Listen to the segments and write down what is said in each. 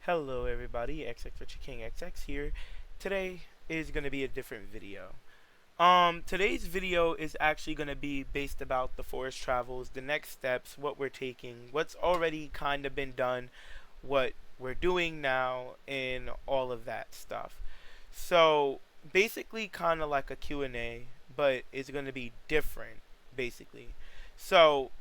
Hello everybody, XxRichardKingXx here. Today is going to be a different video. Today's video is actually going to be based about the forest travels, the next steps, what we're taking, what's already kind of been done, what we're doing now, and all of that stuff. So, basically kind of like a Q&A, but it's going to be different, basically. So,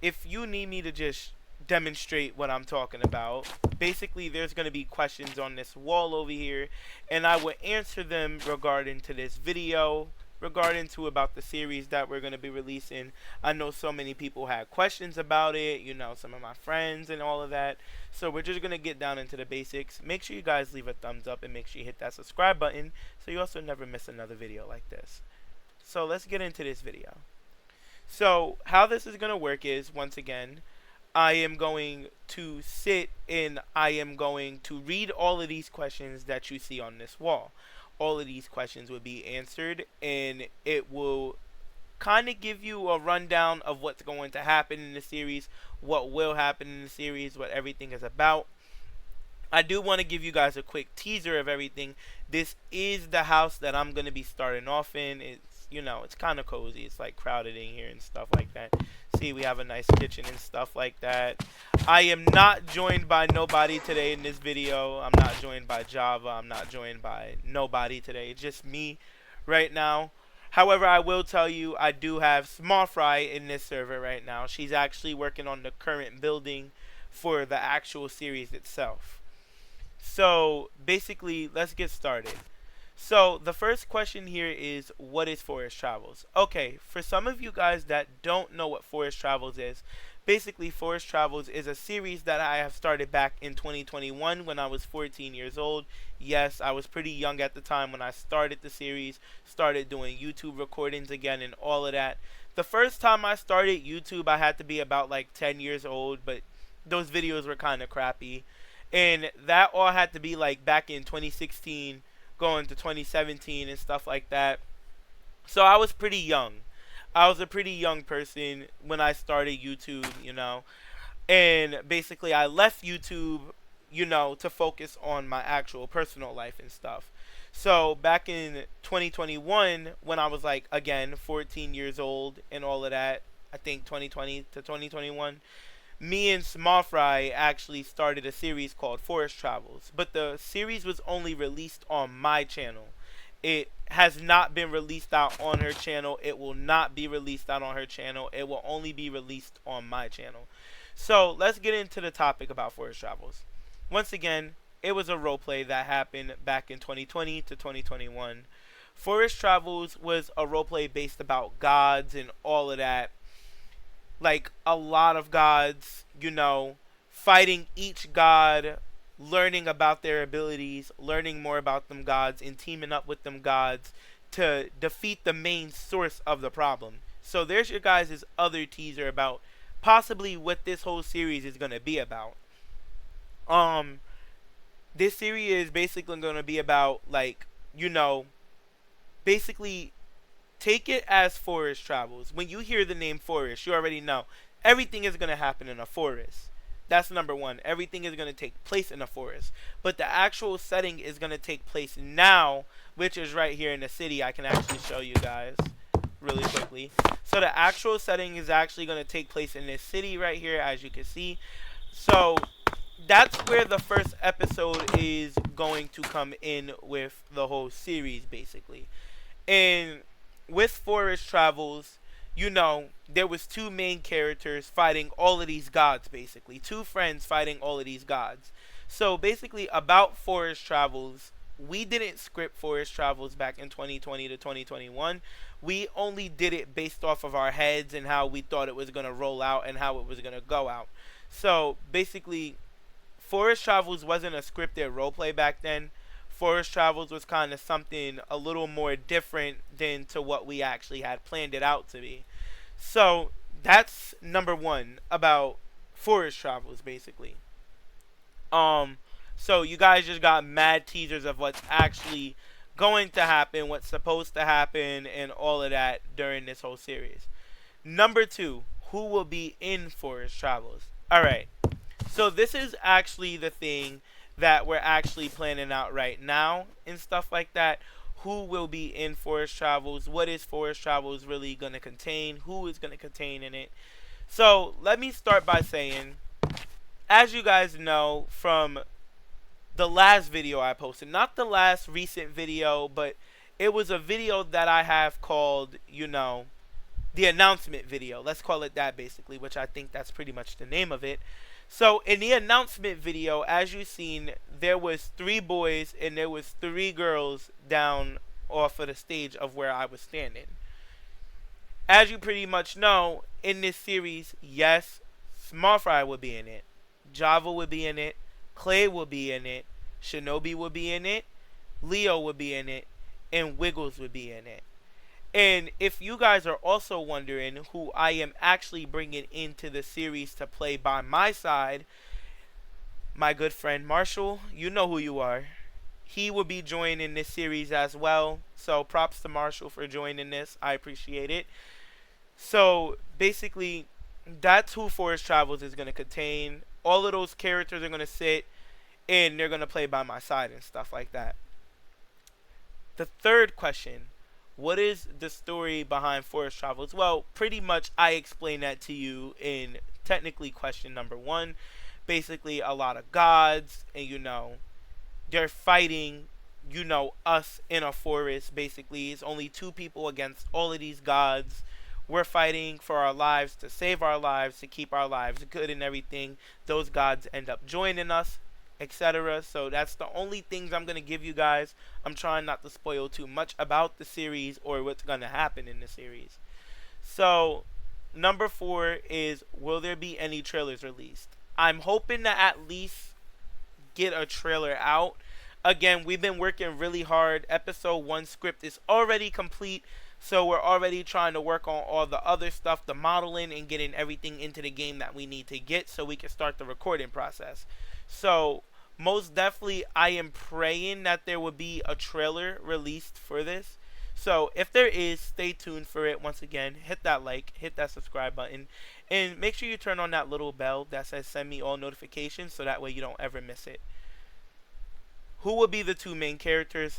if you need me to just demonstrate what I'm talking about, basically there's going to be questions on this wall over here, and I will answer them regarding to this video, regarding to about the series that we're going to be releasing. I know so many people had questions about it, some of my friends and all of that. So we're just going to get down into the basics. Make sure you guys leave a thumbs up and make sure you hit that subscribe button so you also never miss another video like this. So let's get into this video. So how this is going to work is, once again, I am going to sit and I am going to read all of these questions that you see on this wall. All of these questions will be answered, and it will kind of give you a rundown of what's going to happen in the series, what will happen in the series, what everything is about. I do want to give you guys a quick teaser of everything. This is the house that I'm going to be starting off in. It's kind of cozy. It's like crowded in here and stuff like that. See, we have a nice kitchen and stuff like that. I am not joined by nobody today in this video. I'm not joined by Java. I'm not joined by nobody today. It's just me right now. However, I will tell you, I do have Small Fry in this server right now. She's actually working on the current building for the actual series itself. So basically, let's get started. So the first question here is, what is Forest Travels? Okay, for some of you guys that don't know what Forest Travels is, basically Forest Travels is a series that I have started back in 2021 when I was 14 years old. Yes, I was pretty young at the time when I started the series, started doing YouTube recordings again and all of that. The first time I started YouTube, I had to be about like 10 years old, but those videos were kind of crappy. And that all had to be like back in 2016 going to 2017 and stuff like that. So I was pretty young. I was a pretty young person when I started YouTube, And basically I left YouTube, to focus on my actual personal life and stuff. So back in 2021, when I was like, again, 14 years old and all of that, I think 2020 to 2021, me and Small Fry actually started a series called Forest Travels, but the series was only released on my channel. It has not been released out on her channel. It will not be released out on her channel. It will only be released on my channel. So let's get into the topic about Forest Travels. Once again, it was a roleplay that happened back in 2020 to 2021. Forest Travels was a roleplay based about gods and all of that, like a lot of gods, fighting each god, learning about their abilities, learning more about them gods, and teaming up with them gods to defeat the main source of the problem. So there's your guys' other teaser about possibly what this whole series is going to be about. This series is basically going to be about, like, basically take it as Forest Travels. When you hear the name Forest, you already know everything is going to happen in a forest. That's number one. Everything is going to take place in a forest. But the actual setting is going to take place now, which is right here in the city. I can actually show you guys really quickly. So the actual setting is actually going to take place in this city right here, as you can see. So that's where the first episode is going to come in with the whole series, basically. And with Forest Travels, there was two main characters fighting all of these gods, basically. Two friends fighting all of these gods. So basically, about Forest Travels, we didn't script Forest Travels back in 2020 to 2021. We only did it based off of our heads and how we thought it was going to roll out and how it was going to go out. So basically, Forest Travels wasn't a scripted roleplay back then. Forest Travels was kind of something a little more different than to what we actually had planned it out to be. So that's number one about Forest Travels, basically. So you guys just got mad teasers of what's actually going to happen, what's supposed to happen, and all of that during this whole series. Number two, who will be in Forest Travels? Alright, so this is actually the thing that we're actually planning out right now and stuff like that. Who will be in Forest Travels? What is Forest Travels really going to contain? Who is going to contain in it? So let me start by saying, as you guys know from the last video I posted, not the last recent video, but it was a video that I have called, the announcement video. Let's call it that basically, which I think that's pretty much the name of it. So in the announcement video, as you've seen, there was 3 boys and there was 3 girls down off of the stage of where I was standing. As you pretty much know, in this series, yes, Small Fry will be in it, Java will be in it, Clay will be in it, Shinobi will be in it, Leo will be in it, and Wiggles will be in it. And if you guys are also wondering who I am actually bringing into the series to play by my side, my good friend Marshall, you know who you are. He will be joining this series as well. So props to Marshall for joining this. I appreciate it. So basically, that's who Forest Travels is going to contain. All of those characters are going to sit and they're going to play by my side and stuff like that. The third question, what is the story behind Forest Travels? Well, pretty much I explained that to you in technically question number 1. Basically, a lot of gods, and they're fighting, us in a forest. Basically, it's only 2 people against all of these gods. We're fighting for our lives, to save our lives, to keep our lives good and everything. Those gods end up joining us, etc. So that's the only things I'm going to give you guys. I'm trying not to spoil too much about the series or what's going to happen in the series. So number 4 is, will there be any trailers released? I'm hoping to at least get a trailer out. Again, we've been working really hard. Episode 1 script is already complete. So we're already trying to work on all the other stuff, the modeling, and getting everything into the game that we need to get so we can start the recording process. So most definitely I am praying that there will be a trailer released for this. So if there is, stay tuned for it. Once again, hit that like, hit that subscribe button, and make sure you turn on that little bell that says send me all notifications so that way you don't ever miss it. Who will be the 2 main characters?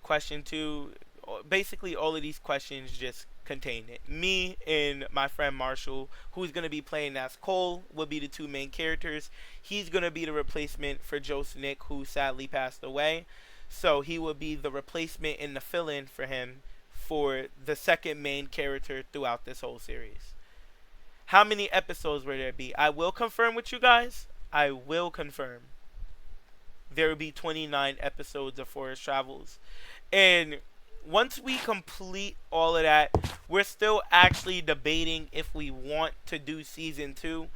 Question 2, basically all of these questions just contain it. Me and my friend Marshall, who's going to be playing as Cole, will be the 2 main characters. He's going to be the replacement for Joe Snick, who sadly passed away. So he will be the replacement and the fill-in for him for the second main character throughout this whole series. How many episodes will there be? I will confirm with you guys. I will confirm. There will be 29 episodes of Forest Travels. And once we complete all of that, we're still actually debating if we want to do season 2.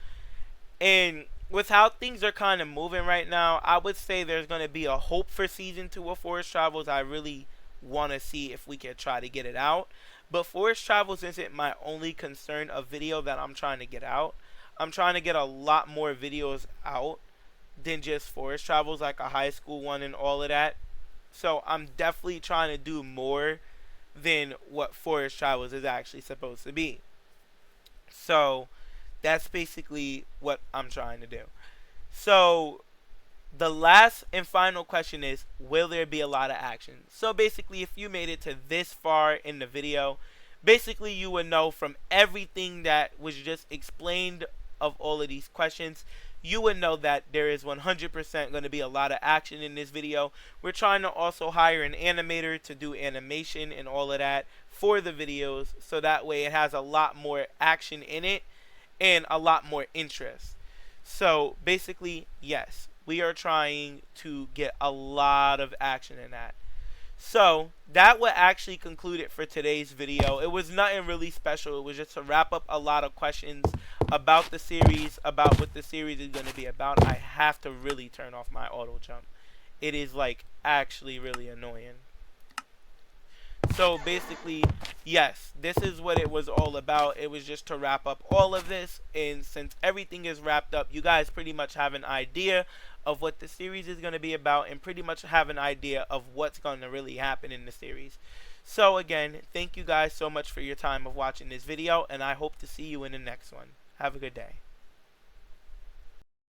And with how things are kind of moving right now, I would say there's going to be a hope for season 2 of Forest Travels. I really want to see if we can try to get it out. But Forest Travels isn't my only concern of video that I'm trying to get out. I'm trying to get a lot more videos out than just Forest Travels, like a high school one and all of that. So I'm definitely trying to do more than what Forest Travels is actually supposed to be. So that's basically what I'm trying to do. So the last and final question is, will there be a lot of action? So basically, if you made it to this far in the video, basically you would know from everything that was just explained of all of these questions, you would know that there is 100% going to be a lot of action in this video. We're trying to also hire an animator to do animation and all of that for the videos, so that way it has a lot more action in it and a lot more interest. So basically, yes, we are trying to get a lot of action in that. So that would actually conclude it for today's video. It was nothing really special. It was just to wrap up a lot of questions about the series, about what the series is going to be about. I have to really turn off my auto jump. It is like actually really annoying. So basically, yes, this is what it was all about. It was just to wrap up all of this, and since everything is wrapped up, you guys pretty much have an idea of what the series is going to be about, and pretty much have an idea of what's going to really happen in the series. So again, thank you guys so much for your time of watching this video, and I hope to see you in the next one. Have a good day.